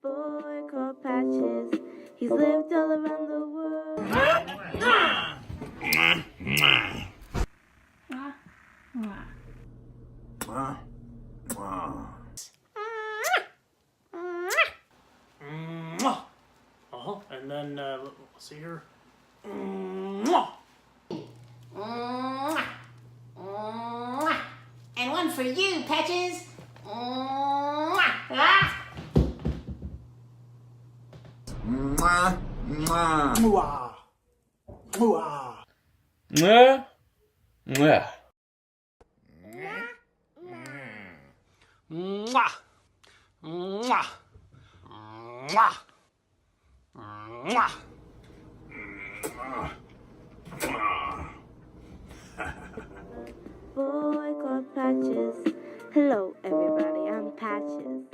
boy called Patches. He's lived all around the world. And then let's see here. And one for you, Patches. Mwah. Mwah. Mwah. Mwah. Mwah. Mwah. Mwah. Mwah. Boy called Patches. Hello, everybody. I'm Patches.